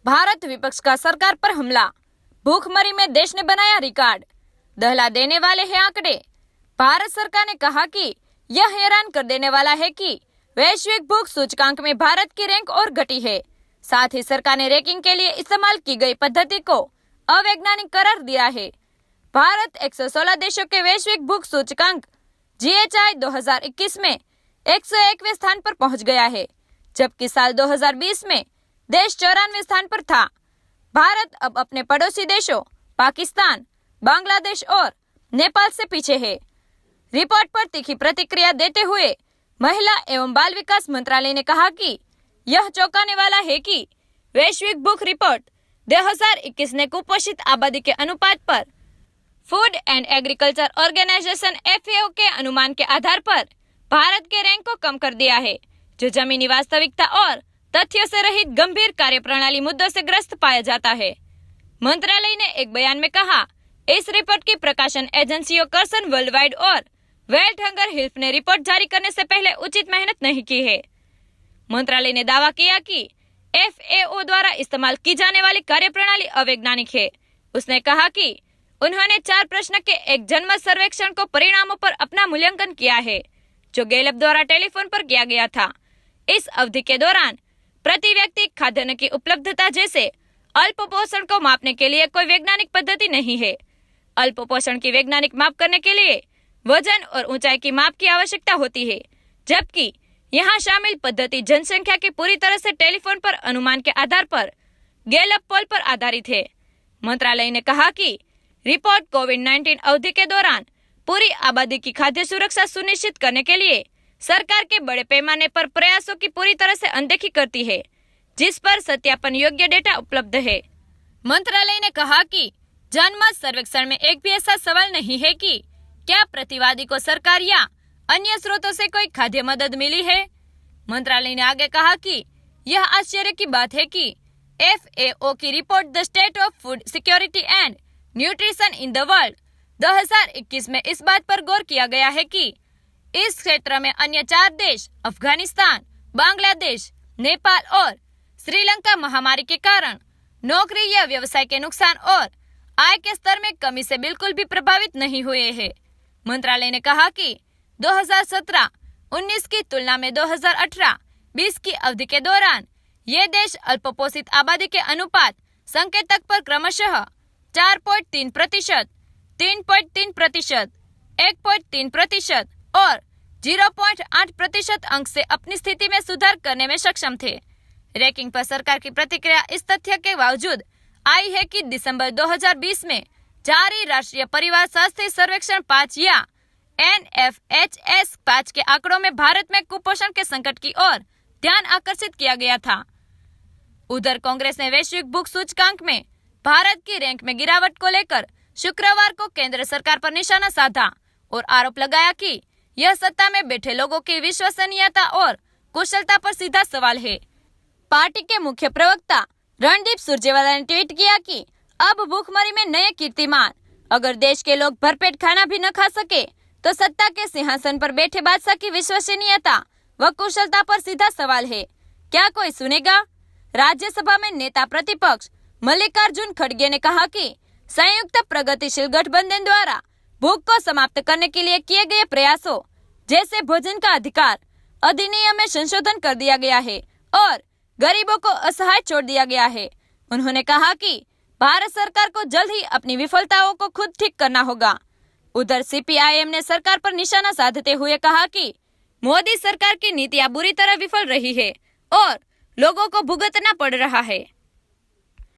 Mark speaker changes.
Speaker 1: भारत विपक्ष का सरकार पर हमला, भूखमरी में देश ने बनाया रिकॉर्ड। दहला देने वाले हैं आंकड़े। भारत सरकार ने कहा कि यह हैरान कर देने वाला है कि वैश्विक भूख सूचकांक में भारत की रैंक और घटी है। साथ ही सरकार ने रैंकिंग के लिए इस्तेमाल की गई पद्धति को अवैज्ञानिक करार दिया है। भारत 116 देशों के वैश्विक भूख सूचकांक GHI 2021 में 101वें स्थान पर पहुंच गया है, जबकि साल 2020 में देश 94वें स्थान पर था। भारत अब अपने पड़ोसी देशों पाकिस्तान, बांग्लादेश और नेपाल से पीछे है। रिपोर्ट पर तीखी प्रतिक्रिया देते हुए महिला एवं बाल विकास मंत्रालय ने कहा कि यह चौंकाने वाला है कि वैश्विक भूख रिपोर्ट 2021 ने कुपोषित आबादी के अनुपात पर food and agriculture organisation FAO के अनुमान के आधार पर भारत के रैंक को कम कर दिया है, जो जमीनी वास्तविकता और तथ्यों से रहित गंभीर कार्यप्रणाली मुद्दों से ग्रस्त पाया जाता है। मंत्रालय ने एक बयान में कहा, इस रिपोर्ट की प्रकाशन एजेंसियों कर्सन वर्ल्ड वाइड और वर्ल्ड हंगर हेल्प ने रिपोर्ट जारी करने से पहले उचित मेहनत नहीं की है। मंत्रालय ने दावा किया कि FAO द्वारा इस्तेमाल की जाने वाली कार्यप्रणाली अवैज्ञानिक है। उसने कहा कि उन्होंने 4 प्रश्न के एक जनमत सर्वेक्षण को परिणामों पर अपना मूल्यांकन किया है, जो गैलप द्वारा टेलीफोन पर किया गया था। इस अवधि के दौरान प्रति व्यक्ति खाद्यान्न की उपलब्धता जैसे अल्प पोषण को मापने के लिए कोई वैज्ञानिक पद्धति नहीं है। अल्प पोषण की वैज्ञानिक माप करने के लिए वजन और ऊंचाई की माप की आवश्यकता होती है, जबकि यहाँ शामिल पद्धति जनसंख्या की पूरी तरह से टेलीफोन पर अनुमान के आधार पर गैलप पोल पर आधारित है। मंत्रालय ने कहा कि रिपोर्ट कोविड-19 अवधि के दौरान पूरी आबादी की खाद्य सुरक्षा सुनिश्चित करने के लिए सरकार के बड़े पैमाने पर प्रयासों की पूरी तरह से अनदेखी करती है, जिस पर सत्यापन योग्य डेटा उपलब्ध है। मंत्रालय ने कहा कि जनमत सर्वेक्षण में एक भी ऐसा सवाल नहीं है कि क्या प्रतिवादी को सरकार या अन्य स्रोतों से कोई खाद्य मदद मिली है। मंत्रालय ने आगे कहा कि यह आश्चर्य की बात है कि FAO की report the state of food security and nutrition in the world 2021 में इस बात पर गौर किया गया है कि इस क्षेत्र में अन्य 4 देश अफगानिस्तान, बांग्लादेश, नेपाल और श्रीलंका महामारी के कारण नौकरी या व्यवसाय के नुकसान और आय के स्तर में कमी से बिल्कुल भी प्रभावित नहीं हुए हैं। मंत्रालय ने कहा कि 2017-19 की तुलना में 2018-20 की अवधि के दौरान ये देश अल्पपोषित आबादी के अनुपात संकेतक पर क्रमशः 4.3%, 3.3%, 1.3% और 0.8% अंक से अपनी स्थिति में सुधार करने में सक्षम थे। रैंकिंग पर सरकार की प्रतिक्रिया इस तथ्य के बावजूद आई है कि दिसंबर 2020 में जारी राष्ट्रीय परिवार स्वास्थ्य सर्वेक्षण 5 या NFHS 5 के आंकड़ों में भारत में कुपोषण के संकट की ओर ध्यान आकर्षित किया गया था। उधर कांग्रेस ने वैश्विक भूख सूचकांक में भारत की रैंक में गिरावट को लेकर शुक्रवार को केंद्र सरकार पर निशाना साधा और आरोप लगाया कि यह सत्ता में बैठे लोगों की विश्वसनीयता और कुशलता पर सीधा सवाल है। पार्टी के मुख्य प्रवक्ता रणदीप सुरजेवाला ने ट्वीट किया कि अब भूखमरी में नए कीर्तिमान। अगर देश के लोग भरपेट खाना भी न खा सके तो सत्ता के सिंहासन पर बैठे बादशाह की विश्वसनीयता व कुशलता पर सीधा सवाल है। क्या कोई सुनेगा? राज्यसभा में नेता प्रतिपक्ष मल्लिकार्जुन खड़गे ने कहा कि संयुक्त प्रगतिशील गठबंधन द्वारा भूख को समाप्त करने के लिए किए गए प्रयासों जैसे भोजन का अधिकार अधिनियम में संशोधन कर दिया गया है और गरीबों को असहाय छोड़ दिया गया है। उन्होंने कहा कि भारत सरकार को जल्द ही अपनी विफलताओं को खुद ठीक करना होगा। उधर CPIM ने सरकार पर निशाना साधते हुए कहा कि मोदी सरकार की नीतियां बुरी तरह विफल रही है और लोगों को भुगतना पड़ रहा है।